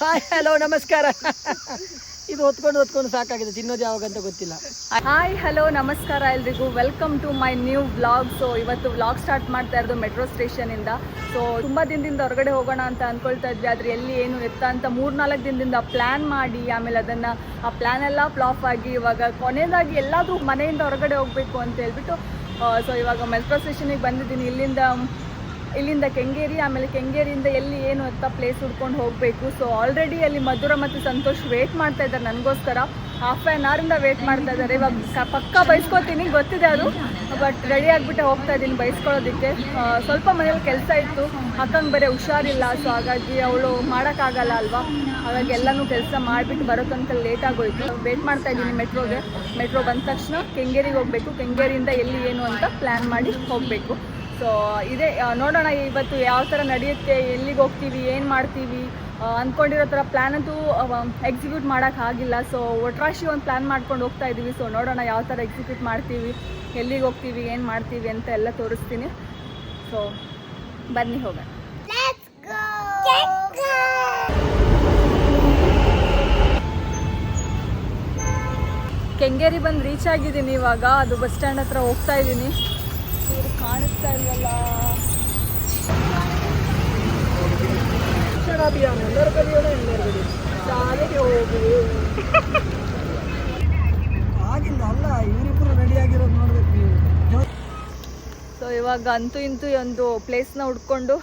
Hi hello ನಮಸ್ಕಾರ. ಇದು ಹೊತ್ಕೊಂಡು ಸಾಕಾಗಿದೆ, ತಿನ್ನೋದು ಯಾವಾಗ ಅಂತ ಗೊತ್ತಿಲ್ಲ. ಹಾಯ್ ಹಲೋ ನಮಸ್ಕಾರ ಎಲ್ರಿಗೂ, welcome to my new vlog. So ಇವತ್ತು ವ್ಲಾಗ್ ಸ್ಟಾರ್ಟ್ ಮಾಡ್ತಾ ಇರೋದು ಮೆಟ್ರೋ ಸ್ಟೇಷನಿಂದ. ಸೊ ತುಂಬ ದಿನದಿಂದ ಹೊರಗಡೆ ಹೋಗೋಣ ಅಂತ ಅಂದ್ಕೊಳ್ತಾ ಇದ್ವಿ, ಆದರೆ ಎಲ್ಲಿ ಏನು ಎತ್ತ ಅಂತ 3-4 ದಿನದಿಂದ ಪ್ಲ್ಯಾನ್ ಮಾಡಿ ಆಮೇಲೆ ಅದನ್ನು ಆ ಪ್ಲ್ಯಾನ್ ಎಲ್ಲ ಫ್ಲಾಪ್ ಆಗಿ ಇವಾಗ ಕೊನೆಯದಾಗಿ ಎಲ್ಲಾದರೂ ಮನೆಯಿಂದ ಹೊರಗಡೆ ಹೋಗಬೇಕು ಅಂತ ಹೇಳ್ಬಿಟ್ಟು ಸೊ ಇವಾಗ ಮೆಟ್ರೋ ಸ್ಟೇಷನಿಗೆ ಬಂದಿದ್ದೀನಿ. ಇಲ್ಲಿಂದ ಕೆಂಗೇರಿ, ಆಮೇಲೆ ಕೆಂಗೇರಿಯಿಂದ ಎಲ್ಲಿ ಏನು ಅಂತ ಪ್ಲೇಸ್ ಹುಡ್ಕೊಂಡು ಹೋಗಬೇಕು. ಸೊ ಆಲ್ರೆಡಿ ಅಲ್ಲಿ ಮಧುರ ಮತ್ತು ಸಂತೋಷ್ ವೇಟ್ ಮಾಡ್ತಾ ಇದ್ದಾರೆ ನನಗೋಸ್ಕರ. ½ ಆನ್ ಅವರಿಂದ ವೇಟ್ ಮಾಡ್ತಾ ಇದ್ದಾರೆ. ಇವಾಗ ಪಕ್ಕ ಬೈಸ್ಕೊತೀನಿ, ಗೊತ್ತಿದೆ ಅದು, ಬಟ್ ರೆಡಿ ಆಗಿಬಿಟ್ಟೆ ಹೋಗ್ತಾ ಇದ್ದೀನಿ ಬೈಸ್ಕೊಳ್ಳೋದಕ್ಕೆ. ಸ್ವಲ್ಪ ಮನೇಲಿ ಕೆಲಸ ಇತ್ತು, ಅಕ್ಕಂಗೆ ಬೇರೆ ಹುಷಾರಿಲ್ಲ, ಸೊ ಹಾಗಾಗಿ ಅವಳು ಮಾಡೋಕ್ಕಾಗಲ್ಲ ಅಲ್ವಾ, ಹಾಗಾಗಿ ಎಲ್ಲನೂ ಕೆಲಸ ಮಾಡಿಬಿಟ್ಟು ಬರೋ ತನಕ ಲೇಟ್ ಆಗೋಯ್ತು. ವೇಟ್ ಮಾಡ್ತಾ ಇದ್ದೀನಿ ಮೆಟ್ರೋ ಬಂದ ತಕ್ಷಣ ಕೆಂಗೇರಿಗೆ ಹೋಗಬೇಕು. ಕೆಂಗೇರಿಯಿಂದ ಎಲ್ಲಿ ಏನು ಅಂತ ಪ್ಲ್ಯಾನ್ ಮಾಡಿ ಹೋಗಬೇಕು. ಸೊ ಇದೇ ನೋಡೋಣ ಇವತ್ತು ಯಾವ ಥರ ನಡೆಯುತ್ತೆ, ಎಲ್ಲಿಗೆ ಹೋಗ್ತೀವಿ, ಏನು ಮಾಡ್ತೀವಿ ಅಂದ್ಕೊಂಡಿರೋ ಥರ ಪ್ಲ್ಯಾನ್ ಅಂತೂ ಎಕ್ಸಿಕ್ಯೂಟ್ ಮಾಡೋಕ್ಕಾಗಿಲ್ಲ. ಸೊ ಒಟ್ರಾಶಿ ಒಂದು ಪ್ಲ್ಯಾನ್ ಮಾಡ್ಕೊಂಡು ಹೋಗ್ತಾ ಇದ್ದೀವಿ. ಸೊ ನೋಡೋಣ ಯಾವ ಥರ ಎಕ್ಸಿಕ್ಯೂಟ್ ಮಾಡ್ತೀವಿ, ಎಲ್ಲಿಗೆ ಹೋಗ್ತೀವಿ, ಏನು ಮಾಡ್ತೀವಿ ಅಂತ ಎಲ್ಲ ತೋರಿಸ್ತೀನಿ. ಸೊ ಬನ್ನಿ ಹೋಗೋಣ. ಕೆಂಗೇರಿ ಬಂದು ರೀಚ್ ಆಗಿದ್ದೀನಿ ಇವಾಗ. ಅದು ಬಸ್ ಸ್ಟ್ಯಾಂಡ್ ಹತ್ರ ಹೋಗ್ತಾ ಇದ್ದೀನಿ. ಕಾಣಿಸ್ತಾ ಇಲ್ವಲ್ಲ, ಆಗಿಲ್ಲ ಅಲ್ಲ, ಇವರಿಬ್ಬರು ರೆಡಿ ಆಗಿರೋದು ನೋಡ್ಬೇಕು ನೀವು. ಸೊ ಇವಾಗ ಅಂತೂ ಇಂತೂ ಒಂದು ಪ್ಲೇಸ್ನ ಹುಡ್ಕೊಂಡು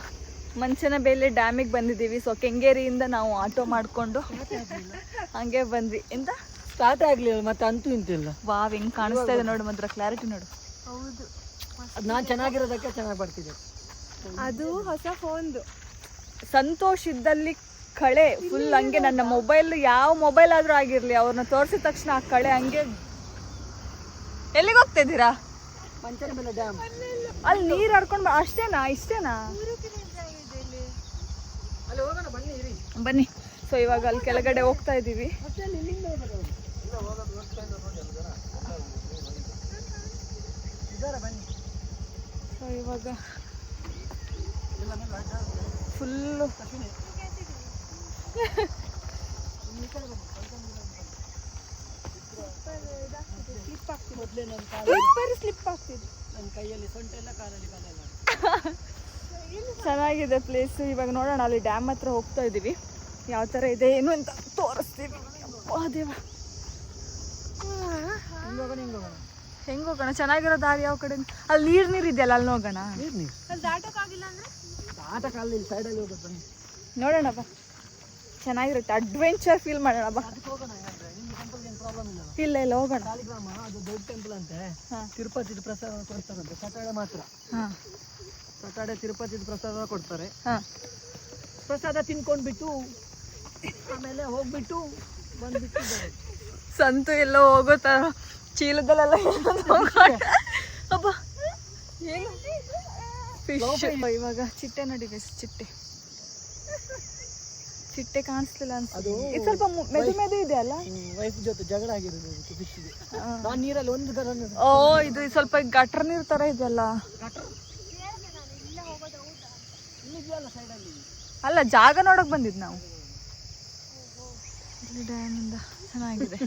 ಮಂಚನಬೇಲೆ ಡ್ಯಾಮಿಗೆ ಬಂದಿದ್ದೀವಿ. ಸೊ ಕೆಂಗೇರಿಯಿಂದ ನಾವು ಆಟೋ ಮಾಡಿಕೊಂಡು ಹಂಗೆ ಬಂದ್ವಿ. ಎಂತ ಸ್ಟಾರ್ಟ್ ಆಗಲಿಲ್ಲ ಮತ್ತೆ ಅಂತೂ ಇಂತಿಲ್ಲ. ವಾವ್, ಹೆಂಗೆ ಕಾಣಿಸ್ತಾ ಇದೆ ನೋಡು, ಮಾತ್ರ ಕ್ಲಾರಿಟಿ ನೋಡು. ಹೌದು, ನಾನು ಚೆನ್ನಾಗಿರೋದಕ್ಕೆ ಚೆನ್ನಾಗಿ ಬರ್ತಿದ್ದೆ. ಅದು ಹೊಸ ಫೋನ್ದು. ಸಂತೋಷ್ ಇದ್ದಲ್ಲಿ ಕಳೆ ಫುಲ್ ಹಂಗೆ. ನನ್ನ ಮೊಬೈಲ್ ಯಾವ ಮೊಬೈಲ್ ಆದರೂ ಆಗಿರಲಿ, ಅವ್ರನ್ನ ತೋರಿಸಿದ ತಕ್ಷಣ ಆ ಕಳೆ ಹಂಗೆ. ಎಲ್ಲಿಗೆ ಹೋಗ್ತಾ ಇದ್ದೀರಾ? ಮಂಚನಬೇಲೆ ಡ್ಯಾಮ್. ಅಲ್ಲಿ ನೀರು ಹಡ್ಕೊಂಡು ಅಷ್ಟೇನಾ? ಇಷ್ಟೇನಾ? ಅಲ್ಲಿ ಹೋಗೋಣ ಬನ್ನಿ, ಇರಿ ಬನ್ನಿ. ಸೊ ಇವಾಗ ಅಲ್ಲಿ ಕೆಳಗಡೆ ಹೋಗ್ತಾ ಇದ್ದೀವಿ. ಸೊ ಇವಾಗ ಫುಲ್ಲು ಸ್ಲಿಪ್ ಆಗ್ತಿದೆ ನನ್ನ ಕೈಯಲ್ಲಿ ಸೊಂಟ ಎಲ್ಲ, ಕಾಲಲ್ಲಿ ಕಾಲೆಲ್ಲ. ಚೆನ್ನಾಗಿದೆ ಪ್ಲೇಸು. ಇವಾಗ ನೋಡೋಣ, ಅಲ್ಲಿ ಡ್ಯಾಮ್ ಹತ್ರ ಹೋಗ್ತಾ ಇದ್ದೀವಿ, ಯಾವ ಥರ ಇದೆ ಏನು ಅಂತ ತೋರಿಸ್ತೀವಿ. ಅಪ್ಪಾ ದೇವ, ಹೆಂಗೆ ಹೋಗೋಣ? ಚೆನ್ನಾಗಿರೋ ದಾರಿ ಯಾವ ಕಡೆ? ಅಲ್ಲಿ ನೀರು ಇದೆಯಲ್ಲ, ಅಲ್ಲಿ ಹೋಗೋಣ. ಆಟಕ್ಕಾಗಲಿಲ್ಲ, ಸೈಡಲ್ಲಿ ಹೋಗೋದು ಬನ್ನಿ. ನೋಡೋಣ ಬಾ, ಚೆನ್ನಾಗಿರುತ್ತೆ, ಅಡ್ವೆಂಚರ್ ಫೀಲ್ ಮಾಡೋಣ ಬಾ. ಇಲ್ಲ ಇಲ್ಲ ಹೋಗೋಣ. ಸಾಲಿಗ್ರಾಮ ಅದು ದೊಡ್ಡ ಟೆಂಪಲ್ ಅಂತೆ. ತಿರುಪತಿ ಪ್ರಸಾದ ಕೊಡ್ತಾರಂತೆ ಸಟರ್ಡೆ ಮಾತ್ರ. ಸಟರ್ಡೆ ತಿರುಪತಿ ಪ್ರಸಾದ ಕೊಡ್ತಾರೆ. ಪ್ರಸಾದ ತಿನ್ಕೊಂಡ್ಬಿಟ್ಟು ಆಮೇಲೆ ಹೋಗ್ಬಿಟ್ಟು ಬಂದ್ಬಿಟ್ಟು ಸಂತು ಎಲ್ಲೋ ಹೋಗೋ ಥರ ಚೀಲದಲ್ಲೆಲ್ಲ ಅಬ್ಬ ಏನು ಫಿಶ್. ಇವಾಗ ಚಿಟ್ಟೆ ನೋಡಿ, ಚಿಟ್ಟೆ ಕಾಣಿಸ್ಲಿಲ್ಲ ಅನ್ಸುತ್ತೆ. ಇದು ಸ್ವಲ್ಪ ಮೆದು ಇದೆ ಅಲ್ಲ. ವೈಫ್ ಜೊತೆ ಜಗಳ ಆಗಿರೋದು ಫಿಶ್ಗೆ. ನಾನು ನೀರಲ್ಲಿ ಒಂದು ತರ. ಓ, ಇದು ಸ್ವಲ್ಪ ಗಟರ್ ನೀರು ತರ ಇದೆಯಲ್ಲ. ಅಲ್ಲ, ಜಾಗ ನೋಡಕ್ ಬಂದಿದ್ ನಾವು ಡ್ಯಾಮಿಂದ. ಚೆನ್ನಾಗಿದೆ.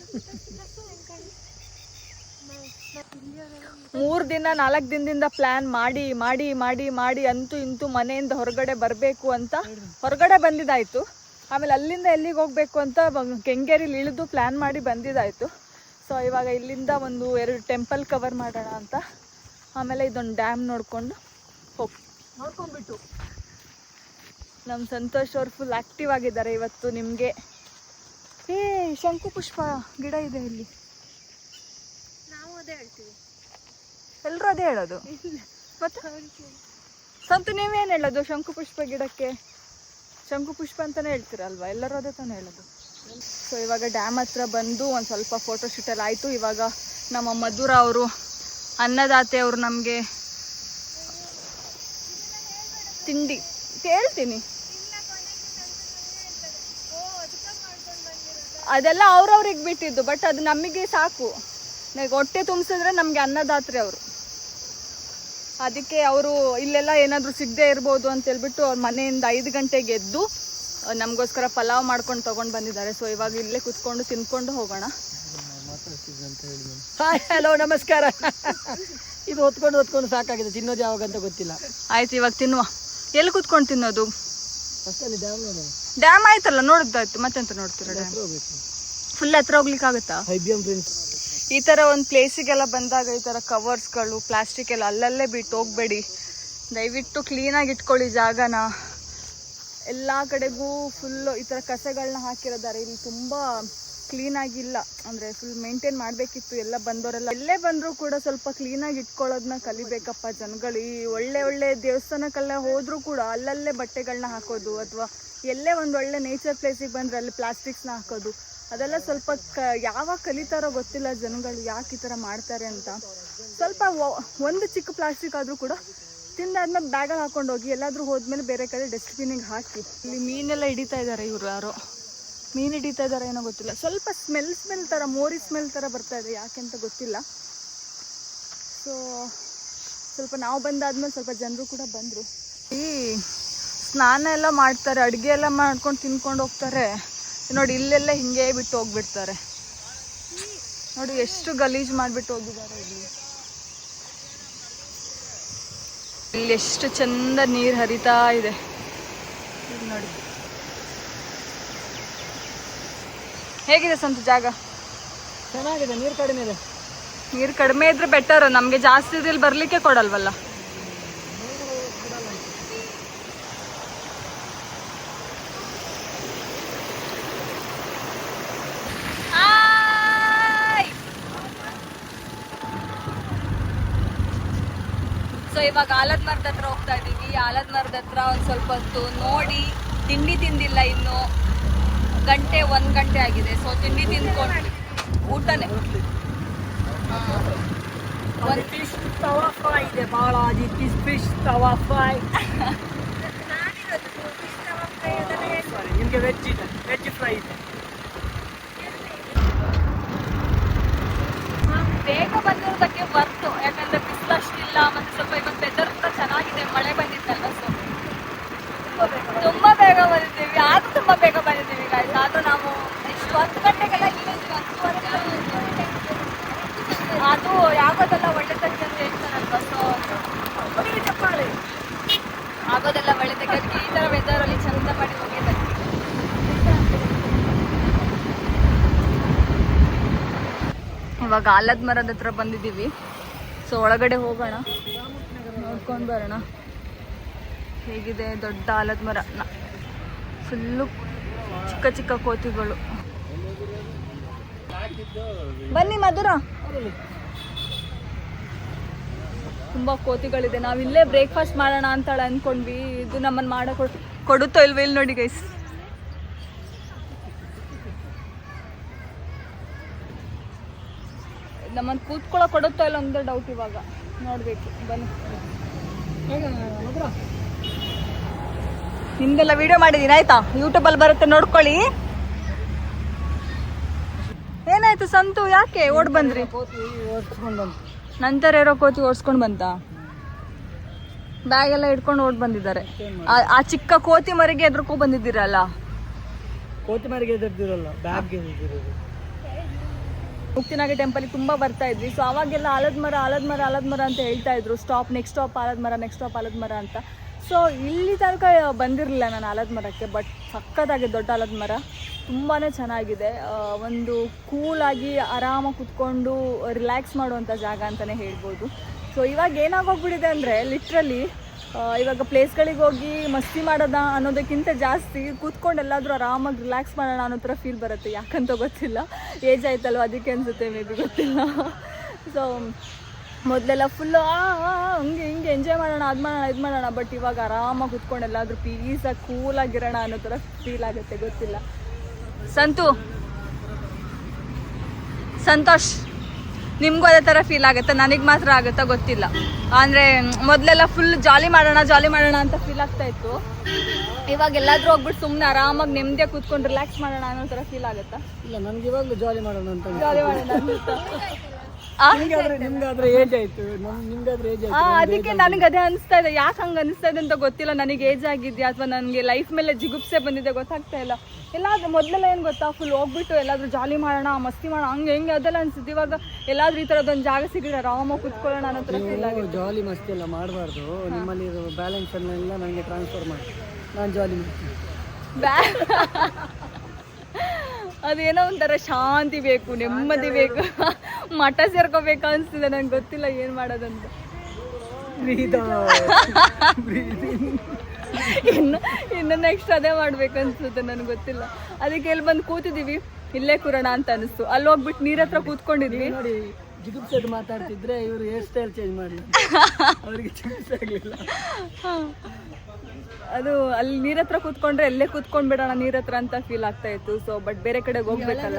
3-4 ದಿನದಿಂದ ಪ್ಲ್ಯಾನ್ ಮಾಡಿ ಮಾಡಿ ಮಾಡಿ ಮಾಡಿ ಅಂತೂ ಇಂತೂ ಮನೆಯಿಂದ ಹೊರಗಡೆ ಬರಬೇಕು ಅಂತ ಹೊರಗಡೆ ಬಂದಿದ್ದಾಯಿತು. ಆಮೇಲೆ ಅಲ್ಲಿಂದ ಎಲ್ಲಿಗೆ ಹೋಗಬೇಕು ಅಂತ ಕೆಂಗೇರಿಲಿ ಇಳಿದು ಪ್ಲ್ಯಾನ್ ಮಾಡಿ ಬಂದಿದ್ದಾಯಿತು. ಸೊ ಇವಾಗ ಇಲ್ಲಿಂದ 1-2 ಟೆಂಪಲ್ ಕವರ್ ಮಾಡೋಣ ಅಂತ, ಆಮೇಲೆ ಇದೊಂದು ಡ್ಯಾಮ್ ನೋಡ್ಕೊಂಡ್ಬಿಟ್ಟು ನಮ್ಮ ಸಂತೋಷ್ ಅವ್ರು ಫುಲ್ ಆ್ಯಕ್ಟಿವ್ ಆಗಿದ್ದಾರೆ ಇವತ್ತು. ನಿಮಗೆ ಶಂಕು ಪುಷ್ಪ ಗಿಡ ಇದೆ ಇಲ್ಲಿ, ನಾವು ಅದೇ ಹೇಳ್ತೀವಿ, ಎಲ್ಲರೂ ಅದೇ ಹೇಳೋದು. ಮತ್ತೆ ಸಂತು ನೀವೇನು ಹೇಳೋದು ಶಂಕು ಪುಷ್ಪ ಗಿಡಕ್ಕೆ? ಶಂಕು ಪುಷ್ಪ ಅಂತಲೇ ಹೇಳ್ತೀರಲ್ವ, ಎಲ್ಲರೂ ಅದೇ ತಾನೇ ಹೇಳೋದು. ಸೊ ಇವಾಗ ಡ್ಯಾಮ್ ಹತ್ರ ಬಂದು ಒಂದು ಸ್ವಲ್ಪ ಫೋಟೋಶೂಟ್ ಎಲ್ಲ ಆಯಿತು. ಇವಾಗ ನಮ್ಮ ಮಧುರ ಅವರು, ಅನ್ನದಾತೆ ಅವರು ನಮಗೆ ತಿಂಡಿ ಹೇಳ್ತೀನಿ, ಅದೆಲ್ಲ ಅವ್ರವ್ರಿಗೆ ಬಿಟ್ಟಿದ್ದು, ಬಟ್ ಅದು ನಮಗೆ ಸಾಕು. ಹೊಟ್ಟೆ ತುಂಬಿಸಿದ್ರೆ ನಮಗೆ ಅನ್ನದಾತ್ರೆ ಅವರು. ಅದಕ್ಕೆ ಅವರು ಇಲ್ಲೆಲ್ಲ ಏನಾದರೂ ಸಿಗದೆ ಇರ್ಬೋದು ಅಂತ ಹೇಳ್ಬಿಟ್ಟು ಅವ್ರ ಮನೆಯಿಂದ 5 ಗಂಟೆಗೆ ಎದ್ದು ನಮಗೋಸ್ಕರ ಪಲಾವ್ ಮಾಡ್ಕೊಂಡು ತೊಗೊಂಡು ಬಂದಿದ್ದಾರೆ. ಸೊ ಇವಾಗ ಇಲ್ಲೇ ಕುತ್ಕೊಂಡು ತಿನ್ಕೊಂಡು ಹೋಗೋಣ. ಹಾಯ್ ಹಲೋ ನಮಸ್ಕಾರ. ಇದು ಹೊತ್ಕೊಂಡು ಸಾಕಾಗಿದೆ, ತಿನ್ನೋದು ಯಾವಾಗ ಅಂತ ಗೊತ್ತಿಲ್ಲ. ಆಯ್ತು ಇವಾಗ ತಿನ್ನುವ. ಎಲ್ಲಿ ಕುತ್ಕೊಂಡು ತಿನ್ನೋದು? ಫಸ್ಟಲ್ಲಿ ಡ್ಯಾಮ್ ನೋಡೋಣ. ಡ್ಯಾಮ್ ಆಯ್ತಲ್ಲ, ನೋಡಿದ್ದಾಯ್ತು, ಮತ್ತೆಂತ ನೋಡ್ತೀರಾ? ಡ್ಯಾಮ್ ಫುಲ್ ಹತ್ರ ಹೋಗ್ಲಿಕ್ಕಾಗತ್ತಾ? ಈ ಥರ ಒಂದು ಪ್ಲೇಸಿಗೆಲ್ಲ ಬಂದಾಗ ಈ ಥರ ಕವರ್ಸ್ಗಳು ಪ್ಲಾಸ್ಟಿಕ್ ಎಲ್ಲ ಅಲ್ಲಲ್ಲೇ ಬಿಟ್ಟು ಹೋಗಬೇಡಿ. ದಯವಿಟ್ಟು ಕ್ಲೀನಾಗಿ ಇಟ್ಕೊಳ್ಳಿ ಜಾಗನ. ಎಲ್ಲ ಕಡೆಗೂ ಫುಲ್ಲು ಈ ಥರ ಕಸಗಳನ್ನ ಹಾಕಿರೋದಾರೆ. ಇಲ್ಲಿ ತುಂಬ ಕ್ಲೀನಾಗಿಲ್ಲ, ಅಂದರೆ ಫುಲ್ ಮೇಂಟೈನ್ ಮಾಡಬೇಕಿತ್ತು. ಎಲ್ಲ ಬಂದವರೆಲ್ಲ ಎಲ್ಲೇ ಬಂದರೂ ಕೂಡ ಸ್ವಲ್ಪ ಕ್ಲೀನಾಗಿ ಇಟ್ಕೊಳ್ಳೋದನ್ನ ಕಲಿಬೇಕಪ್ಪ ಜನಗಳು. ಈ ಒಳ್ಳೆ ದೇವಸ್ಥಾನಕ್ಕೆಲ್ಲ ಹೋದರೂ ಕೂಡ ಅಲ್ಲಲ್ಲೇ ಬಟ್ಟೆಗಳನ್ನ ಹಾಕೋದು, ಅಥವಾ ಎಲ್ಲೇ ಒಂದು ಒಳ್ಳೆ ನೇಚರ್ ಪ್ಲೇಸಿಗೆ ಬಂದರೆ ಅಲ್ಲಿ ಪ್ಲಾಸ್ಟಿಕ್ಸ್ನ ಹಾಕೋದು, ಅದೆಲ್ಲ ಸ್ವಲ್ಪ ಯಾವಾಗ ಕಲಿತಾರೋ ಗೊತ್ತಿಲ್ಲ ಜನಗಳು, ಯಾಕೆ ಈ ಥರ ಮಾಡ್ತಾರೆ ಅಂತ. ಸ್ವಲ್ಪ ಒಂದು ಚಿಕ್ಕ ಪ್ಲಾಸ್ಟಿಕ್ ಆದರೂ ಕೂಡ ತಿಂದಾದ್ಮೇಲೆ ಬ್ಯಾಗಲ್ಲಿ ಹಾಕೊಂಡು ಹೋಗಿ, ಎಲ್ಲಾದರೂ ಹೋದ್ಮೇಲೆ ಬೇರೆ ಕಡೆ ಡಸ್ಟ್ಬಿನ್ನಿಗೆ ಹಾಕಿ. ಇಲ್ಲಿ ಮೀನೆಲ್ಲ ಹಿಡಿತಾ ಇದ್ದಾರೆ ಇವರು, ಯಾರೋ ಮೀನು ಹಿಡಿತಾ ಇದ್ದಾರೆ ಏನೋ ಗೊತ್ತಿಲ್ಲ. ಸ್ವಲ್ಪ ಸ್ಮೆಲ್ ಥರ, ಮೋರಿ ಸ್ಮೆಲ್ ಥರ ಬರ್ತಾ ಇದೆ, ಯಾಕೆ ಅಂತ ಗೊತ್ತಿಲ್ಲ. ಸೊ ಸ್ವಲ್ಪ ನಾವು ಬಂದಾದ್ಮೇಲೆ ಸ್ವಲ್ಪ ಜನರು ಕೂಡ ಬಂದರು. ಈ ಸ್ನಾನ ಎಲ್ಲ ಮಾಡ್ತಾರೆ, ಅಡುಗೆ ಎಲ್ಲ ಮಾಡ್ಕೊಂಡು ತಿನ್ಕೊಂಡು ಹೋಗ್ತಾರೆ. ನೋಡಿ ಇಲ್ಲೆಲ್ಲ ಹಿಂಗೆ ಬಿಟ್ಟು ಹೋಗ್ಬಿಡ್ತಾರೆ. ನೋಡಿ ಎಷ್ಟು ಗಲೀಜು ಮಾಡಿಬಿಟ್ಟು ಹೋಗಿದ್ದಾರೆ. ಇಲ್ಲಿ ಎಷ್ಟು ಚಂದ ನೀರು ಹರಿತಾ ಇದೆ ನೋಡಿ. ಹೇಗಿದೆ ಸಂತು ಜಾಗ? ಚೆನ್ನಾಗಿದೆ, ನೀರು ಕಡಿಮೆ ಇದೆ. ನೀರು ಕಡಿಮೆ ಇದ್ರೆ ಬೆಟರ್, ನಮಗೆ ಜಾಸ್ತಿ ಇದ್ರಲ್ಲಿ ಬರ್ಲಿಕ್ಕೆ ಕೊಡಲ್ವಲ್ಲ. ಸೊ ಇವಾಗ ಆಲದ ಮರದ ಹತ್ರ ಹೋಗ್ತಾ ಇದ್ದೀವಿ. ಆಲದ ಮರದ ಹತ್ರ ಒಂದು ಸ್ವಲ್ಪ ಹೊತ್ತು ನೋಡಿ, ತಿಂಡಿ ತಿಂದಿಲ್ಲ ಇನ್ನು, 1 ಗಂಟೆ ಆಗಿದೆ. ಸೊ ತಿಂಡಿ ತಿಂದ್ಕೊಂಡು ಊಟನೇ ಒಂದು ಫಿಶ್ ತವಾ ಫ್ರೈ ಇದೆ, ಬಾಳಾಜಿ ಫಿಶ್ ತವಾ ಫ್ರೈ. ನಿಮಗೆ ವೆಜ್ ಇದೆ, ವೆಜ್ ಫ್ರೈ ಇದೆ. ಬೇಗ ಬಂದಿರೋದಕ್ಕೆ ಬರ್ತು, ಯಾಕಂದ್ರೆ ಬಿಸಿಲು ಅಷ್ಟಿಲ್ಲ, ಮತ್ತೆ ಸ್ವಲ್ಪ ಇವತ್ತು ವೆದರ್ ಕೂಡ ಚೆನ್ನಾಗಿದೆ, ಮಳೆ ಬಂದಿತ್ತಲ್ಲ. ಸೊ ತುಂಬಾ ಬೇಗ ಬಂದಿದ್ದೀವಿ, ಆದ್ರೂ ತುಂಬಾ ಬೇಗ ಬಂದಿದ್ದೀವಿ ಗಾಯ್ಸ್. ಆದ್ರೂ ನಾವು ಎಷ್ಟು 10 ಗಂಟೆಗೆಲ್ಲ ಇಲ್ಲಿದ್ದೀವಿ, 10:15 ಅದು ಯಾಗೋದೆಲ್ಲ ಒಳ್ಳೆದಕ್ಕೆ ಅಂತ ಹೇಳ್ತಾರಲ್ವ. ಸೊ ಆಗೋದೆಲ್ಲ ಒಳ್ಳೆದಕ್ಕೆ, ಅದಕ್ಕೆ ಈ ಥರ ವೆದರಲ್ಲಿ ಚಂದ ಮಾಡಿ ಹೋಗಿದ್ದಕ್ಕೆ. ಇವಾಗ ಆಲದ ಮರದ ಹತ್ರ ಬಂದಿದ್ದೀವಿ. ಸೊ ಒಳಗಡೆ ಹೋಗೋಣ, ನೋಡ್ಕೊಂಡು ಬರೋಣ ಹೇಗಿದೆ. ದೊಡ್ಡ ಆಲದ ಮರ, ಫುಲ್ಲು ಚಿಕ್ಕ ಚಿಕ್ಕ ಕೋತಿಗಳು. ಬನ್ನಿ ಮಧುರ, ತುಂಬ ಕೋತಿಗಳಿದೆ. ನಾವಿಲ್ಲೇ ಬ್ರೇಕ್ಫಾಸ್ಟ್ ಮಾಡೋಣ ಅಂತಾಳೆ ಅಂದ್ಕೊಂಡ್ವಿ. ಇದು ನಮ್ಮನ್ನು ಮಾಡೋ ಕೊಡುತ್ತೋ ಇಲ್ವೋ ಇಲ್ಲಿ ನೋಡಿ ಗೈಸ್. ನಮ್ಮನ್ನು ಕೂತ್ಕೊಳ್ಳೋ ಕೊಡುತ್ತೋ ಇಲ್ಲ ಒಂದು ಡೌಟ್ ಇವಾಗ, ನೋಡಬೇಕು. ಬನ್ನಿ, ನಿಮ್ದೆಲ್ಲ ವಿಡಿಯೋ ಮಾಡಿದ್ದೀನಿ ಆಯ್ತಾ, ಯೂಟ್ಯೂಬಲ್ಲಿ ಬರುತ್ತೆ ನೋಡ್ಕೊಳ್ಳಿ. ಏನಾಯ್ತು ಸಂತು, ಯಾಕೆ ಓಡ್ ಬಂದ್ರಿ? ನಂತರ ಇರೋ ಕೋತಿ ಓಡಿಸ್ಕೊಂಡು ಬಂತ, ಬ್ಯಾಗ್ ಎಲ್ಲ ಇಟ್ಕೊಂಡು ಓಡ್ ಬಂದಿದ್ದಾರೆ. ಆ ಚಿಕ್ಕ ಕೋತಿ ಮರಿಗೆ ಎದ್ರಕೋ ಬಂದಿದ್ದೀರಲ್ಲ. ಕೋತಿ ಮರಿಗೆ ಎದ್ದಿರಲ್ಲ, ಬ್ಯಾಗ್ ಎದ್ದಿರೋದು. ಮುಕ್ತಿನಾಗಿ ಟೆಂಪಲ್ಗೆ ತುಂಬ ಬರ್ತಾ ಇದ್ವಿ. ಸೊ ಅವಾಗೆಲ್ಲ ಆಲದ ಮರ ಅಂತ ಹೇಳ್ತಾ ಇದ್ರು. ನೆಕ್ಸ್ಟ್ ಸ್ಟಾಪ್ ಆಲದ ಮರ ಅಂತ. ಸೊ ಇಲ್ಲಿ ತನಕ ಬಂದಿರಲಿಲ್ಲ ನಾನು ಆಲದ ಮರಕ್ಕೆ, ಬಟ್ ಸಕ್ಕತ್ತಾಗಿ ದೊಡ್ಡ ಆಲದ ಮರ, ತುಂಬಾ ಚೆನ್ನಾಗಿದೆ. ಒಂದು ಕೂಲಾಗಿ ಆರಾಮಾಗಿ ಕುತ್ಕೊಂಡು ರಿಲ್ಯಾಕ್ಸ್ ಮಾಡುವಂಥ ಜಾಗ ಅಂತಲೇ ಹೇಳ್ಬೋದು. ಸೊ ಇವಾಗ ಏನಾಗೋಗ್ಬಿಟ್ಟಿದೆ ಅಂದರೆ ಲಿಟ್ರಲಿ ಇವಾಗ ಪ್ಲೇಸ್ಗಳಿಗೆ ಹೋಗಿ ಮಸ್ತಿ ಮಾಡೋದ ಅನ್ನೋದಕ್ಕಿಂತ ಜಾಸ್ತಿ ಕೂತ್ಕೊಂಡು ಎಲ್ಲಾದರೂ ಆರಾಮಾಗಿ ರಿಲ್ಯಾಕ್ಸ್ ಮಾಡೋಣ ಅನ್ನೋ ಥರ ಫೀಲ್ ಬರುತ್ತೆ. ಯಾಕಂತ ಗೊತ್ತಿಲ್ಲ, ಏಜ್ ಆಯ್ತಲ್ವ ಅದಕ್ಕೆ ಅನಿಸುತ್ತೆ, ಮೇ ಬಿ ಗೊತ್ತಿಲ್ಲ. ಸೊ ಮೊದಲೆಲ್ಲ ಫುಲ್ಲು ಹಂಗೆ ಹಿಂಗೆ ಎಂಜಾಯ್ ಮಾಡೋಣ, ಅದು ಮಾಡೋಣ ಇದು ಮಾಡೋಣ, ಬಟ್ ಇವಾಗ ಆರಾಮಾಗಿ ಕೂತ್ಕೊಂಡು ಎಲ್ಲಾದರೂ ಪೀಸಾಗಿ ಕೂಲಾಗಿರೋಣ ಅನ್ನೋ ಥರ ಫೀಲ್ ಆಗುತ್ತೆ. ಗೊತ್ತಿಲ್ಲ. ಸಂತೋಷ್, ನಿಮಗೂ ಅದೇ ಥರ ಫೀಲ್ ಆಗುತ್ತೆ, ನನಗೆ ಮಾತ್ರ ಆಗುತ್ತಾ ಗೊತ್ತಿಲ್ಲ. ಅಂದರೆ ಮೊದಲೆಲ್ಲ ಫುಲ್ ಜಾಲಿ ಮಾಡೋಣ ಅಂತ ಫೀಲ್ ಆಗ್ತಾ ಇತ್ತು. ಇವಾಗ ಎಲ್ಲಾದರೂ ಹೋಗ್ಬಿಟ್ಟು ಸುಮ್ಮನೆ ಆರಾಮಾಗಿ ನೆಮ್ಮದಿಯಾಗಿ ಕೂತ್ಕೊಂಡು ರಿಲ್ಯಾಕ್ಸ್ ಮಾಡೋಣ ಅನ್ನೋ ಥರ ಫೀಲ್ ಆಗುತ್ತಾ? ಇಲ್ಲ, ನನಗೆ ಇವಾಗಲೂ ಜಾಲಿ ಮಾಡೋಣ ಅಂತ. ನಿಮ್ಗಾದ್ರೆ ಏಜ್ ಆಯ್ತು, ನಿಮ್ಗಾದ್ರೆ ಏಜ್ ಆಯ್ತು. ಅದಕ್ಕೆ ನನಗೆ ಅದೇ ಅನಿಸ್ತಾ ಇದೆ, ಯಾಕೆ ಹಂಗೆ ಅನಿಸ್ತಾ ಇದೆ ಅಂತ ಗೊತ್ತಿಲ್ಲ. ನನಗೆ ಏಜ್ ಆಗಿದೆಯಾ ಅಥವಾ ನನಗೆ ಲೈಫ್ ಮೇಲೆ ಜಿಗುಪ್ಸೆ ಬಂದಿದೆ ಗೊತ್ತಾಗ್ತಾ ಇಲ್ಲ. ಎಲ್ಲಾದ್ರೂ ಮೊದಲೆಲ್ಲ ಏನು ಗೊತ್ತಾ, ಫುಲ್ ಹೋಗ್ಬಿಟ್ಟು ಎಲ್ಲಾದ್ರೂ ಜಾಲಿ ಮಾಡೋಣ, ಮಸ್ತಿ ಮಾಡೋಣ, ಹಂಗೆ ಹೆಂಗೆ ಅದೆಲ್ಲ ಅನ್ಸುತ್ತೆ. ಇವಾಗ ಎಲ್ಲಾದ್ರೂ ಈ ಥರದೊಂದು ಜಾಗ ಸಿಗಲಿಲ್ಲ, ಆರಾಮಾಗಿ ಕುತ್ಕೊಳ್ಳೋಣ ಅನ್ನೋ ಥರ ಫೀಲ್ ಆಗಿದೆ. ಜಾಲಿ ಮಸ್ತಿ ಎಲ್ಲ ಮಾಡಬಾರ್ದು. ನಿಮ್ಮಲ್ಲಿರೋ ಬ್ಯಾಲೆನ್ಸ್ ಅನ್ನೆಲ್ಲ ನನಗೆ ಟ್ರಾನ್ಸ್ಫರ್ ಮಾಡಿ, ನಾನು ಜಾಲಿ ಮಾಡ್ತೀನಿ. ಅದೇನೋ ಒಂಥರ ಶಾಂತಿ ಬೇಕು, ನೆಮ್ಮದಿ ಬೇಕು, ಮಠ ಸೇರ್ಕೋಬೇಕು ಅನಿಸ್ತಿದೆ. ನಂಗೆ ಗೊತ್ತಿಲ್ಲ ಏನು ಮಾಡೋದಂತ. ಇನ್ನು ನೆಕ್ಸ್ಟ್ ಅದೇ ಮಾಡ್ಬೇಕು ಅನ್ಸುತ್ತೆ, ನನಗೆ ಗೊತ್ತಿಲ್ಲ. ಅದಕ್ಕೆ ಎಲ್ಲಿ ಬಂದು ಕೂತಿದ್ದೀವಿ, ಇಲ್ಲೇ ಕೂರೋಣ ಅಂತ ಅನಿಸ್ತು. ಅಲ್ಲಿ ಹೋಗ್ಬಿಟ್ಟು ನೀರ ಹತ್ರ ಕೂತ್ಕೊಂಡಿದ್ವಿ. ನೋಡಿ, ಜಿಗುಪ್ಸೆಟ್ ಮಾತಾಡ್ತಿದ್ರೆ ಇವರು ಹೇರ್ ಸ್ಟೈಲ್ ಚೇಂಜ್ ಮಾಡಲಿ, ಅವರಿಗೆ ಜಿಗುಪ್ಸೆ ಆಗಲಿಲ್ಲ. ಅದು ಅಲ್ಲಿ ನೀರ ಹತ್ರ ಕೂತ್ಕೊಂಡ್ರೆ ಎಲ್ಲೇ ಕೂತ್ಕೊಂಡ್ಬಿಡೋಣ ನೀರ ಹತ್ರ ಅಂತ ಫೀಲ್ ಆಗ್ತಾ ಇತ್ತು. ಸೊ ಬಟ್ ಬೇರೆ ಕಡೆಗೆ ಹೋಗ್ಬೇಕಲ್ಲ,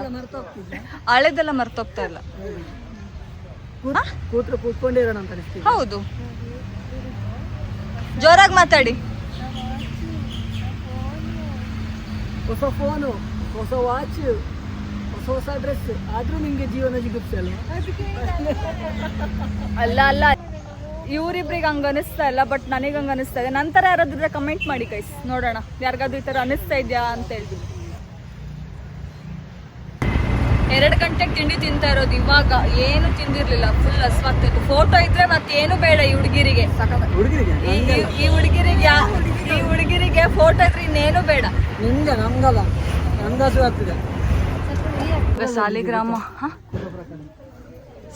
ಹಳೆದೆಲ್ಲ ಮರ್ತೋಗ್ತಾ ಇಲ್ಲ. ಕೂತ್ಕೊಂಡಿರೋಣ ಅಂತ ಅನಿಸ್ತೀವಿ. ಹೌದು, ಜೋರಾಗಿ ಮಾತಾಡಿ. ಹೊಸ ಫೋನು, ಹೊಸ ವಾಚ್, ಹೊಸ ಡ್ರೆಸ್, ಆದ್ರೂ ನಿಮ್ಗೆ ಜೀವನ ಜಿಗುಪ್ಸೆ ಅಲ್ವಾ? ಅಲ್ಲ ಇವರಿಬ್ರಿಗೆ ಹಂಗೆ ಅನಿಸ್ತಾ ಇಲ್ಲ, ಬಟ್ ನನಗೆ ಹಂಗೆ ಅನಿಸ್ತಾ ಇದೆ. ನಂತರ ಯಾರಾದ್ರೆ ಕಮೆಂಟ್ ಮಾಡಿ ಗೈಸ್, ನೋಡೋಣ ಯಾರಿಗಾದ್ರೂ ಈ ಥರ ಅನಿಸ್ತಾ ಇದೆಯಾ ಅಂತ ಹೇಳ್ತೀವಿ. 2 ಗಂಟೆಗೆ ತಿಂಡಿ ತಿಂತಾ ಇರೋದು, ಇವಾಗ ಏನು ತಿಂದಿರ್ಲಿಲ್ಲ, ಫುಲ್ ಹಸ್ವಾಗ್ತಾ ಇತ್ತು. ಫೋಟೋ ಇದ್ರೆ ಮತ್ತೇನು ಬೇಡ ಈ ಹುಡುಗಿರಿಗೆ, ಈ ಹುಡುಗಿರಿಗೆ ಫೋಟೋ ಇದ್ರೆ ಇನ್ನೇನು ಬೇಡ. ನಿಮ್ಗೆ ನಮ್ಗಲ್ಲ, ನಮ್ಗಾಸು ಆಗ್ತಿದೆ.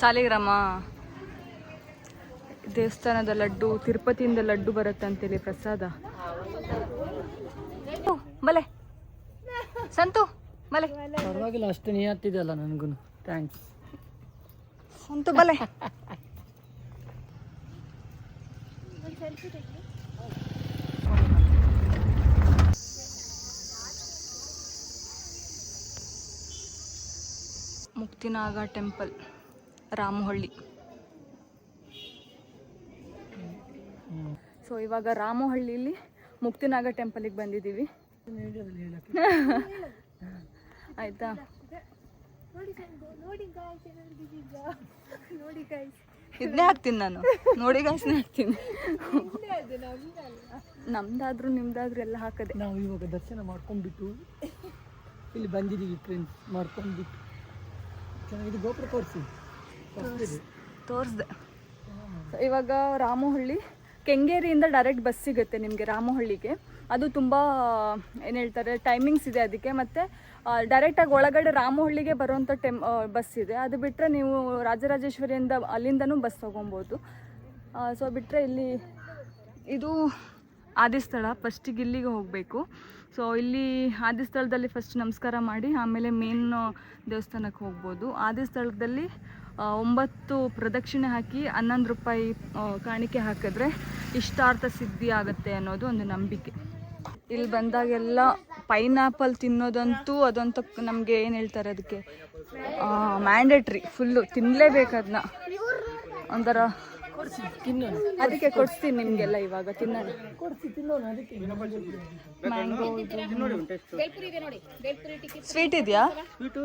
ಸಾಲಿಗ್ರಾಮ ದೇವಸ್ಥಾನದ ಲಡ್ಡು, ತಿರುಪತಿಯಿಂದ ಲಡ್ಡು ಬರುತ್ತಂತೇಳಿ ಪ್ರಸಾದ. ಬಲೆ ಸಂತು ಬಲೆ, ಪರವಾಗಿಲ್ಲ, ಅಷ್ಟು ನೀ ಹತ್ತಿದೆಯಲ್ಲ, ನನಗೂ ಥ್ಯಾಂಕ್ಸ್ ಸಂತು ಬಲೆ. ಮುಕ್ತಿನಾಗ ಟೆಂಪಲ್, ರಾಮಹಳ್ಳಿ. ಸೊ ಇವಾಗ ರಾಮಹಳ್ಳಿಲಿ ಮುಕ್ತಿನಾಗ ಟೆಂಪಲಿಗೆ ಬಂದಿದ್ದೀವಿ. ಆಯ್ತಾ, ಇದನ್ನೇ ಹಾಕ್ತೀನಿ ನಾನು, ನೋಡಿ ಗಾಯ್ಸ್ನೇ ಹಾಕ್ತೀನಿ. ನಮ್ದಾದ್ರು ನಿಮ್ದಾದ್ರು ಎಲ್ಲ ಹಾಕದೆ. ನಾವು ಇವಾಗ ದರ್ಶನ ಮಾಡ್ಕೊಂಡ್ಬಿಟ್ಟು ಇಲ್ಲಿ ಬಂದಿದ್ದೀವಿ ಫ್ರೆಂಡ್ಸ್, ಮಾಡ್ಕೊಂಡ್ಬಿಟ್ಟು. ಚೆನ್ನಾಗಿದೆ, ಗೋಪುರ ತೋರಿಸ್ದೆ. ಇವಾಗ ರಾಮಹಳ್ಳಿ, ಕೆಂಗೇರಿಯಿಂದ ಡೈರೆಕ್ಟ್ ಬಸ್ ಸಿಗುತ್ತೆ ನಿಮಗೆ ರಾಮಹಳ್ಳಿಗೆ. ಅದು ತುಂಬ ಏನು ಹೇಳ್ತಾರೆ, ಟೈಮಿಂಗ್ಸ್ ಇದೆ ಅದಕ್ಕೆ. ಮತ್ತು ಡೈರೆಕ್ಟಾಗಿ ಒಳಗಡೆ ರಾಮಹಳ್ಳಿಗೆ ಬರುವಂಥ ಬಸ್ ಇದೆ. ಅದು ಬಿಟ್ಟರೆ ನೀವು ರಾಜರಾಜೇಶ್ವರಿಯಿಂದ ಅಲ್ಲಿಂದನೂ ಬಸ್ ತೊಗೊಬೋದು. ಸೊ ಬಿಟ್ಟರೆ ಇಲ್ಲಿ ಇದು ಆದಿಸ್ಥಳ, ಫಸ್ಟಿಗೆ ಇಲ್ಲಿಗೆ ಹೋಗಬೇಕು. ಸೊ ಇಲ್ಲಿ ಆದಿಸ್ಥಳದಲ್ಲಿ ಫಸ್ಟ್ ನಮಸ್ಕಾರ ಮಾಡಿ ಆಮೇಲೆ ಮೇನ್ ದೇವಸ್ಥಾನಕ್ಕೆ ಹೋಗ್ಬೋದು. ಆದಿಸ್ಥಳದಲ್ಲಿ 9 ಪ್ರದಕ್ಷಿಣೆ ಹಾಕಿ 11 ರೂಪಾಯಿ ಕಾಣಿಕೆ ಹಾಕಿದ್ರೆ ಇಷ್ಟಾರ್ಥ ಸಿದ್ಧಿ ಆಗುತ್ತೆ ಅನ್ನೋದು ಒಂದು ನಂಬಿಕೆ. ಇಲ್ಲಿ ಬಂದಾಗೆಲ್ಲ ಪೈನಾಪಲ್ ತಿನ್ನೋದಂತೂ ಅದಂತೂ ನಮಗೆ ಏನು ಹೇಳ್ತಾರೆ ಅದಕ್ಕೆ ಮ್ಯಾಂಡೇಟ್ರಿ, ಫುಲ್ಲು ತಿನ್ನಲೇಬೇಕು ಅದನ್ನ. ಒಂಥರ ಅದಕ್ಕೆ ಕೊಡಿಸ್ತೀನಿ ನಿಮಗೆಲ್ಲ, ಇವಾಗ ತಿನ್ನೋಣ. ಮ್ಯಾಂಗೋ ಸ್ವೀಟ್ ಇದೆಯಾ? ಇದು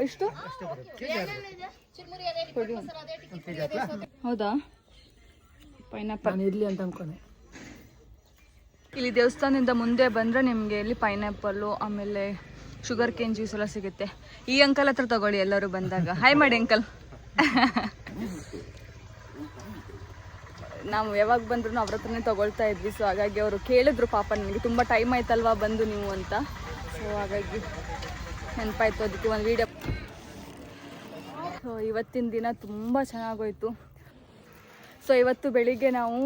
ಎಷ್ಟು? ಹೌದಾ? ಪೈನಾಪಲ್ ಇರ್ಲಿ ಅಂತ ಅನ್ಕೊಂಡೆ. ಇಲ್ಲಿ ದೇವಸ್ಥಾನದಿಂದ ಮುಂದೆ ಬಂದರೆ ನಿಮಗೆ ಇಲ್ಲಿ ಪೈನಾಪಲ್ಲು ಆಮೇಲೆ ಶುಗರ್ ಕೇನ್ ಜ್ಯೂಸ್ ಎಲ್ಲ ಸಿಗುತ್ತೆ. ಈ ಅಂಕಲ್ ಹತ್ರ ತಗೊಳ್ಳಿ ಎಲ್ಲರೂ ಬಂದಾಗ. ಹಾಯ್ ಮಾಡಿ ಅಂಕಲ್. ನಾವು ಯಾವಾಗ ಬಂದ್ರು ಅವ್ರ ಹತ್ರನೇ ತಗೊಳ್ತಾ ಇದ್ವಿ. ಸೊ ಹಾಗಾಗಿ ಅವರು ಕೇಳಿದ್ರು, ಪಾಪ ನನಗೆ ತುಂಬ ಟೈಮ್ ಆಯ್ತಲ್ವಾ ಬಂದು ನೀವು ಅಂತ. ಸೊ ಹಾಗಾಗಿ ನೆನಪಾಯ್ತು, ಅದಕ್ಕೆ ಒಂದು ವೀಡಿಯೋ. ಸೊ ಇವತ್ತಿನ ದಿನ ತುಂಬ ಚೆನ್ನಾಗೋಯ್ತು. ಸೊ ಇವತ್ತು ಬೆಳಿಗ್ಗೆ ನಾವು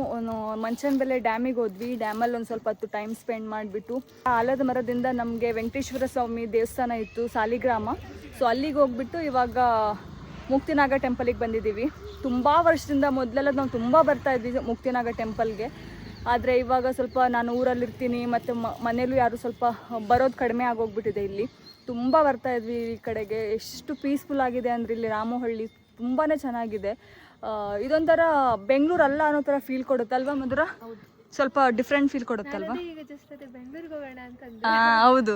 ಮಂಚನಬೆಲೆ ಡ್ಯಾಮಿಗೆ ಹೋದ್ವಿ. ಡ್ಯಾಮಲ್ಲಿ ಒಂದು ಸ್ವಲ್ಪ ಹೊತ್ತು ಟೈಮ್ ಸ್ಪೆಂಡ್ ಮಾಡಿಬಿಟ್ಟು ಆಲದ ಮರದಿಂದ ನಮಗೆ ವೆಂಕಟೇಶ್ವರ ಸ್ವಾಮಿ ದೇವಸ್ಥಾನ ಇತ್ತು, ಸಾಲಿಗ್ರಾಮ. ಸೊ ಅಲ್ಲಿಗೆ ಹೋಗ್ಬಿಟ್ಟು ಇವಾಗ ಮುಕ್ತಿನಾಗ ಟೆಂಪಲಿಗೆ ಬಂದಿದ್ದೀವಿ. ತುಂಬ ವರ್ಷದಿಂದ ಮೊದಲೆಲ್ಲ ನಾವು ತುಂಬ ಬರ್ತಾಯಿದ್ವಿ ಮುಕ್ತಿನಾಗ ಟೆಂಪಲ್ಗೆ. ಆದರೆ ಇವಾಗ ಸ್ವಲ್ಪ ನಾನು ಊರಲ್ಲಿರ್ತೀನಿ ಮತ್ತು ಮನೇಲೂ ಯಾರು ಸ್ವಲ್ಪ ಬರೋದು ಕಡಿಮೆ ಆಗೋಗ್ಬಿಟ್ಟಿದೆ. ಇಲ್ಲಿ ತುಂಬ ಬರ್ತಾಯಿದ್ವಿ ಈ ಕಡೆಗೆ. ಎಷ್ಟು ಪೀಸ್ಫುಲ್ ಆಗಿದೆ ಅಂದರೆ ಇಲ್ಲಿ ರಾಮಹಳ್ಳಿ ತುಂಬಾ ಚೆನ್ನಾಗಿದೆ. ಇದೊಂಥರ ಬೆಂಗಳೂರು ಅಲ್ಲ ಅನ್ನೋ ಥರ ಫೀಲ್ ಕೊಡುತ್ತಲ್ವಾ ಮಧುರ? ಸ್ವಲ್ಪ ಡಿಫ್ರೆಂಟ್ ಫೀಲ್ ಕೊಡುತ್ತಲ್ವಾ? ಈಗ ಜಸ್ಟ್ ಅದೇ ಬೆಂಗಳೂರಿಗೆ ಹೋಗೋಣ ಅಂತಂದ್ರೆ. ಹೌದು,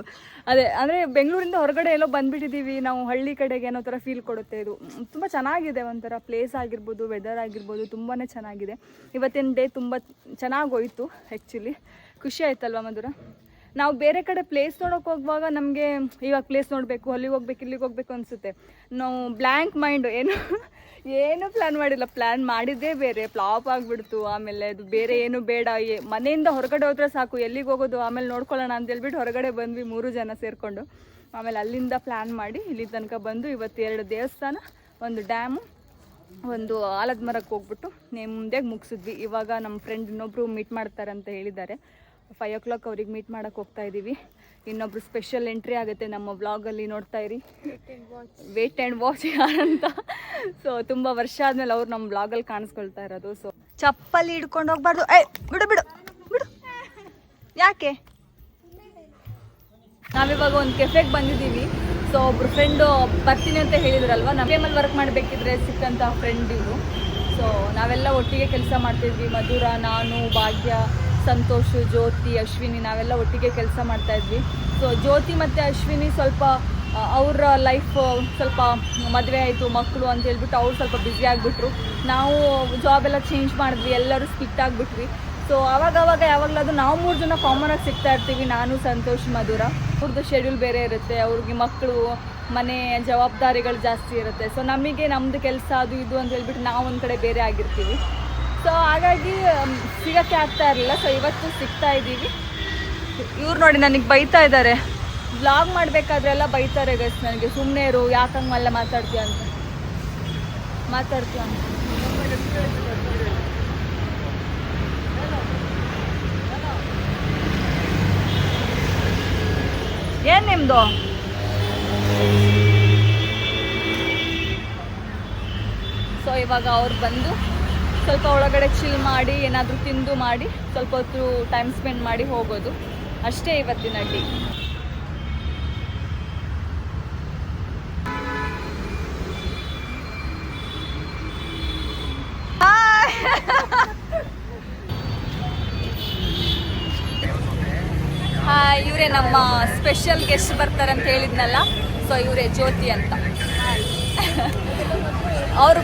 ಅದೇ ಅಂದರೆ ಬೆಂಗಳೂರಿಂದ ಹೊರಗಡೆ ಎಲ್ಲೋ ಬಂದ್ಬಿಟ್ಟಿದ್ದೀವಿ ನಾವು, ಹಳ್ಳಿ ಕಡೆಗೆ ಅನ್ನೋ ಥರ ಫೀಲ್ ಕೊಡುತ್ತೆ. ಇದು ತುಂಬ ಚೆನ್ನಾಗಿದೆ, ಒಂಥರ ಪ್ಲೇಸ್ ಆಗಿರ್ಬೋದು, ವೆದರ್ ಆಗಿರ್ಬೋದು ತುಂಬಾ ಚೆನ್ನಾಗಿದೆ. ಇವತ್ತಿನ ಡೇ ತುಂಬ ಚೆನ್ನಾಗಿ ಹೋಯಿತು. ಆ್ಯಕ್ಚುಲಿ ಖುಷಿ ಆಯ್ತಲ್ವಾ ಮಧುರ? ನಾವು ಬೇರೆ ಕಡೆ ಪ್ಲೇಸ್ ನೋಡೋಕೆ ಹೋಗುವಾಗ ನಮಗೆ ಇವಾಗ ಪ್ಲೇಸ್ ನೋಡಬೇಕು, ಅಲ್ಲಿಗೆ ಹೋಗ್ಬೇಕು, ಇಲ್ಲಿಗೆ ಹೋಗ್ಬೇಕು ಅನಿಸುತ್ತೆ. ನಾವು ಬ್ಲ್ಯಾಂಕ್ ಮೈಂಡು, ಏನು ಪ್ಲ್ಯಾನ್ ಮಾಡಿಲ್ಲ, ಪ್ಲ್ಯಾನ್ ಮಾಡಿದ್ದೇ ಬೇರೆ, ಫ್ಲಾಪ್ ಆಗಿಬಿಡ್ತು. ಆಮೇಲೆ ಅದು ಬೇರೆ ಏನು ಬೇಡ, ಮನೆಯಿಂದ ಹೊರಗಡೆ ಹೋದ್ರೆ ಸಾಕು, ಎಲ್ಲಿಗೆ ಹೋಗೋದು ಆಮೇಲೆ ನೋಡ್ಕೊಳ್ಳೋಣ ಅಂತ ಹೇಳ್ಬಿಟ್ಟು ಹೊರಗಡೆ ಬಂದ್ವಿ 3 ಜನ ಸೇರಿಕೊಂಡು. ಆಮೇಲೆ ಅಲ್ಲಿಂದ ಪ್ಲ್ಯಾನ್ ಮಾಡಿ ಇಲ್ಲಿ ತನಕ ಬಂದು ಇವತ್ತು 2 ದೇವಸ್ಥಾನ, ಒಂದು ಡ್ಯಾಮು, ಒಂದು ಆಲದ ಮರಕ್ಕೆ ಹೋಗ್ಬಿಟ್ಟು ನೆಮ್ಮದಿಯಾಗಿ ಮುಗಿಸಿದ್ವಿ. ಇವಾಗ ನಮ್ಮ ಫ್ರೆಂಡ್ ಇನ್ನೊಬ್ರು ಮೀಟ್ ಮಾಡ್ತಾರೆ ಅಂತ ಹೇಳಿದ್ದಾರೆ. 5 o'clock ಅವ್ರಿಗೆ ಮೀಟ್ ಮಾಡೋಕ್ಕೆ ಹೋಗ್ತಾ ಇದ್ದೀವಿ. ಇನ್ನೊಬ್ರು ಸ್ಪೆಷಲ್ ಎಂಟ್ರಿ ಆಗುತ್ತೆ ನಮ್ಮ ವ್ಲಾಗಲ್ಲಿ, ನೋಡ್ತಾ ಇರಿ. ವೇಟ್ ಆ್ಯಂಡ್ ವಾಚ್ ಯಾರಂತ. ಸೊ ತುಂಬ ವರ್ಷ ಆದಮೇಲೆ ಅವ್ರು ನಮ್ಮ ವ್ಲಾಗಲ್ಲಿ ಕಾಣಿಸ್ಕೊಳ್ತಾ ಇರೋದು. ಸೊ ಚಪ್ಪಲಿ ಹಿಡ್ಕೊಂಡು ಹೋಗ್ಬಾರ್ದು. ಬಿಡು ಬಿಡು ಬಿಡು. ಯಾಕೆ? ನಾವಿವಾಗ ಒಂದು ಕೆಫೆಗೆ ಬಂದಿದ್ದೀವಿ. ಸೊ ಒಬ್ರು ಫ್ರೆಂಡು ಬರ್ತೀನಿ ಅಂತ ಹೇಳಿದ್ರಲ್ವ, ನಮ್ಮ ಟೈಮಲ್ಲಿ ವರ್ಕ್ ಮಾಡಬೇಕಿದ್ರೆ ಸಿಕ್ಕಂಥ ಫ್ರೆಂಡ್ ಇವರು. ಸೊ ನಾವೆಲ್ಲ ಒಟ್ಟಿಗೆ ಕೆಲಸ ಮಾಡ್ತಿದ್ವಿ. ಮಧುರ, ನಾನು, ಭಾಗ್ಯ, ಸಂತೋಷ್, ಜ್ಯೋತಿ, ಅಶ್ವಿನಿ, ನಾವೆಲ್ಲ ಒಟ್ಟಿಗೆ ಕೆಲಸ ಮಾಡ್ತಾಯಿದ್ವಿ. ಸೊ ಜ್ಯೋತಿ ಮತ್ತು ಅಶ್ವಿನಿ ಸ್ವಲ್ಪ ಅವರ ಲೈಫ್ ಸ್ವಲ್ಪ ಮದುವೆ ಆಯಿತು, ಮಕ್ಕಳು ಅಂತ ಹೇಳ್ಬಿಟ್ಟು ಅವ್ರು ಸ್ವಲ್ಪ ಬ್ಯುಸಿ ಆಗಿಬಿಟ್ರು. ನಾವು ಜಾಬೆಲ್ಲ ಚೇಂಜ್ ಮಾಡಿದ್ವಿ, ಎಲ್ಲರೂ ಸ್ಪಿಟ್ ಆಗಿಬಿಟ್ವಿ. ಸೊ ಆವಾಗವಾಗ ಯಾವಾಗಲಾದ್ರೂ ನಾವು 3 ಜನ ಕಾಮನಾಗಿ ಸಿಗ್ತಾ ಇರ್ತೀವಿ, ನಾನು, ಸಂತೋಷ್, ಮಧುರ. ಅವ್ರದ್ದು ಶೆಡ್ಯೂಲ್ ಬೇರೆ ಇರುತ್ತೆ, ಅವ್ರಿಗೆ ಮಕ್ಕಳು, ಮನೆ ಜವಾಬ್ದಾರಿಗಳು ಜಾಸ್ತಿ ಇರುತ್ತೆ. ಸೊ ನಮಗೆ ನಮ್ಮದು ಕೆಲಸ ಅದು ಇದು ಅಂತ ಹೇಳ್ಬಿಟ್ಟು ನಾವು ಒಂದು ಕಡೆ ಬೇರೆ ಆಗಿರ್ತೀವಿ. ಸೊ ಹಾಗಾಗಿ ಸಿಗೋಕ್ಕೆ ಆಗ್ತಾ ಇರಲಿಲ್ಲ. ಸೊ ಇವತ್ತು ಸಿಗ್ತಾ ಇದ್ದೀವಿ. ಇವ್ರು ನೋಡಿ ನನಗೆ ಬೈತಾ ಇದ್ದಾರೆ, ವ್ಲಾಗ್ ಮಾಡಬೇಕಾದ್ರೆಲ್ಲ ಬೈತಾರೆ ಗೈಸ್ ನನಗೆ, ಸುಮ್ಮನೆ ಇರು, ಯಾಕಂಗೆಲ್ಲ ಮಾತಾಡ್ತೀಯ ಅಂತ. ಏನು ನಿಮ್ಮದು? ಸೊ ಇವಾಗ ಅವ್ರು ಬಂದು ಸ್ವಲ್ಪ ಒಳಗಡೆ ಚಿಲ್ ಮಾಡಿ, ಏನಾದರೂ ತಿಂದು ಮಾಡಿ, ಸ್ವಲ್ಪ ಹೊತ್ತು ಟೈಮ್ ಸ್ಪೆಂಡ್ ಮಾಡಿ ಹೋಗೋದು ಅಷ್ಟೇ ಇವತ್ತಿನ ಡೇ. ಹಾಯ್, ಇವರೇ ನಮ್ಮ ಸ್ಪೆಷಲ್ ಗೆಸ್ಟ್ ಬರ್ತಾರೆ ಅಂತ ಹೇಳಿದ್ನಲ್ಲ. ಸೊ ಇವರೇ ಜ್ಯೋತಿ ಅಂತ. ಅವರು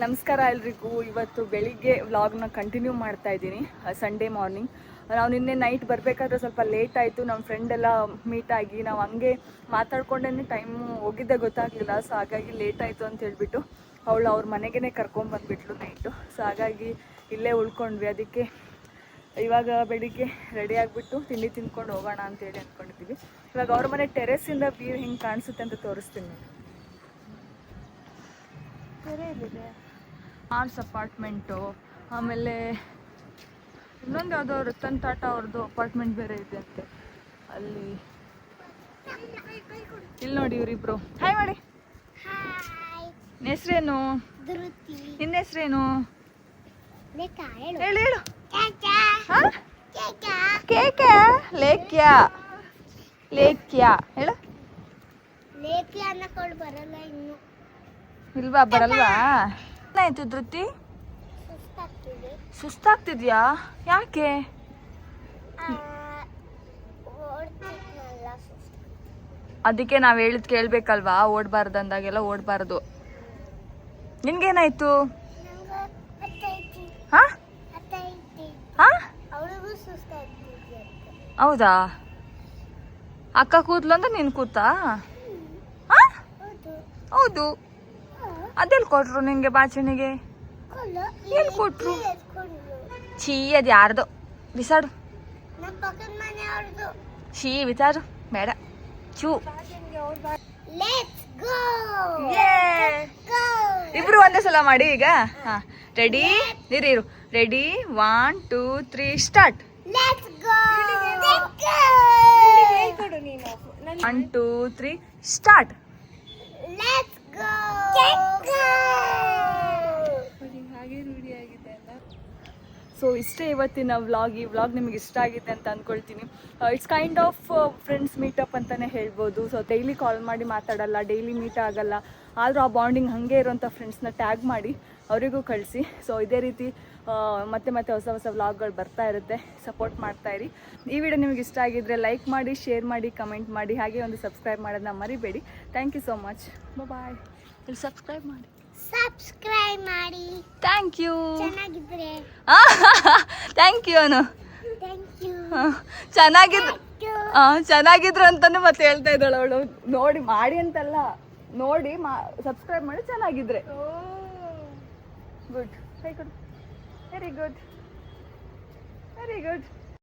ನಮಸ್ಕಾರ ಎಲ್ರಿಗೂ. ಇವತ್ತು ಬೆಳಿಗ್ಗೆ ವ್ಲಾಗ್ನ ಕಂಟಿನ್ಯೂ ಮಾಡ್ತಾ ಇದ್ದೀನಿ, ಸಂಡೇ ಮಾರ್ನಿಂಗ್. ನಾವು ನಿನ್ನೆ ನೈಟ್ ಬರಬೇಕಾದ್ರೆ ಸ್ವಲ್ಪ ಲೇಟ್ ಆಯಿತು. ನಮ್ಮ ಫ್ರೆಂಡೆಲ್ಲ ಮೀಟಾಗಿ ನಾವು ಹಂಗೆ ಮಾತಾಡ್ಕೊಂಡೇ ಟೈಮು ಹೋಗಿದ್ದೆ ಗೊತ್ತಾಗಲಿಲ್ಲ. ಸೊ ಹಾಗಾಗಿ ಲೇಟ್ ಆಯಿತು ಅಂತ ಹೇಳ್ಬಿಟ್ಟು ಅವಳು ಅವ್ರ ಮನೆಗೇ ಕರ್ಕೊಂಬಂದ್ಬಿಟ್ಲು ನೈಟು. ಸೊ ಹಾಗಾಗಿ ಇಲ್ಲೇ ಉಳ್ಕೊಂಡ್ವಿ. ಅದಕ್ಕೆ ಇವಾಗ ಬೆಳಿಗ್ಗೆ ರೆಡಿ ಆಗಿಬಿಟ್ಟು ತಿಂಡಿ ತಿಂದ್ಕೊಂಡು ಹೋಗೋಣ ಅಂತೇಳಿ ಅಂದ್ಕೊಂಡಿದ್ದೀವಿ. ಇವಾಗ ಅವ್ರ ಮನೆ ಟೆರೆಸ್ಸಿಂದ ವ್ಯೂ ಹಿಂಗೆ ಕಾಣಿಸುತ್ತೆ ಅಂತ ತೋರಿಸ್ತೀನಿ. ಎಲ್ಲಿದೆ? ಆರ್ಟ್ಸ್ ಅಪಾರ್ಟ್ಮೆಂಟು, ಆಮೇಲೆ ಇನ್ನೊಂದು ಯಾವುದೋ ರತನ್ ಟಾಟಾ ಅವ್ರದ್ದು ಅಪಾರ್ಟ್ಮೆಂಟ್ ಬೇರೆ ಇದೆ ಅಂತೆ ಅಲ್ಲಿ. ಇಲ್ಲಿ ನೋಡಿ ಇವರಿಬ್ರು. ಹಾಯ್ ಮಾಡಿ. ನಿನ್ನ ಹೆಸ್ರೇನು? ನಿನ್ನ ಹೆಸ್ರೇನು? ಹೇಳು ಹೇಳು. ಕೇಕೆ? ಲೇಕ್ಯಾ ಲೇಕ್ಯಾ ಹೇಳು. ಇಲ್ವಾ? ಬರಲ್ವಾ? ಏನಾಯ್ತು ಧೃತಿ? ಸುಸ್ತಾಗ್ತಿದ್ಯಾ? ಯಾಕೆ? ಅದಕ್ಕೆ ನಾವು ಹೇಳಿದ್ ಕೇಳ್ಬೇಕಲ್ವಾ, ಓಡಬಾರ್ದು ಅಂದಾಗೆಲ್ಲ ಓಡಬಾರ್ದು. ನಿನ್ಗೇನಾಯ್ತು? ಹಾ ಹಾ ಹೌದಾ? ಅಕ್ಕ ಕೂದ್ಲು ಅಂತ ನೀನು ಕೂತಾ? ಹೌದು. ಅದೆಲ್ಲಿ ಕೊಟ್ರು ನಿಂಗೆ ಬಾಚಣಿಗೆ? ಎಲ್ಲಿ ಕೊಟ್ರು? ಛೀ, ಅದು ಯಾರ್ದು, ಬಿಸಾಡು. ಛೀ, ಬಿಸಾಡು, ಬೇಡ. ಚೂ. ಇಬ್ರು ಒಂದೇ ಸಲ ಮಾಡಿ ಈಗ. ಹಾ, ರೆಡಿ? ಇರು. Ready, 1 2 3 start. 1 2 3 ಸ್ಟಾರ್ಟ್. ಸೊ ಇಷ್ಟೇ ಇವತ್ತಿನ ವ್ಲಾಗ್. ಈ ವ್ಲಾಗ್ ನಿಮಗೆ ಇಷ್ಟ ಆಗಿದೆ ಅಂತ ಅಂದ್ಕೊಳ್ತೀನಿ. It's kind of friends meetup ಅಂತಲೇ ಹೇಳ್ಬೋದು. ಸೊ ಡೈಲಿ ಕಾಲ್ ಮಾಡಿ ಮಾತಾಡಲ್ಲ, ಡೈಲಿ ಮೀಟ್ ಆಗಲ್ಲ, ಆದರೂ ಆ ಬಾಂಡಿಂಗ್ ಹಾಗೆ ಇರೋಂಥ ಫ್ರೆಂಡ್ಸ್ನ ಟ್ಯಾಗ್ ಮಾಡಿ ಅವರಿಗೂ ಕಳಿಸಿ. ಸೊ ಇದೇ ರೀತಿ ಮತ್ತೆ ಮತ್ತೆ ಹೊಸ ಹೊಸ ವ್ಲಾಗ್ಗಳು ಬರ್ತಾ ಇರುತ್ತೆ. ಸಪೋರ್ಟ್ ಮಾಡ್ತಾಯಿರಿ. ಈ ವಿಡಿಯೋ ನಿಮಗೆ ಇಷ್ಟ ಆಗಿದ್ದರೆ ಲೈಕ್ ಮಾಡಿ, ಶೇರ್ ಮಾಡಿ, ಕಮೆಂಟ್ ಮಾಡಿ, ಹಾಗೆ ಒಂದು ಸಬ್ಸ್ಕ್ರೈಬ್ ಮಾಡೋದನ್ನ ಮರಿಬೇಡಿ. Thank you so much. Bye. ಇಲ್ಲಿ ಸಬ್ಸ್ಕ್ರೈಬ್ ಮಾಡಿ. Thank you. ಚೆನ್ನಾಗಿದ್ರೆ ಥ್ಯಾಂಕ್ ಯು ಅನು. Thank you. ಚೆನ್ನಾಗಿದ್ರು ಅಂತಾನೆ ಮತ್ತೆ ಹೇಳ್ತಾ ಇದ್ದಾಳೆ ಅವಳು. ನೋಡಿ ಮಾಡಿ ಅಂತಲ್ಲ, ನೋಡಿ ಸಬ್ಸ್ಕ್ರೈಬ್ ಮಾಡಿ ಚೆನ್ನಾಗಿದ್ರೆ. Good. Very good, very good.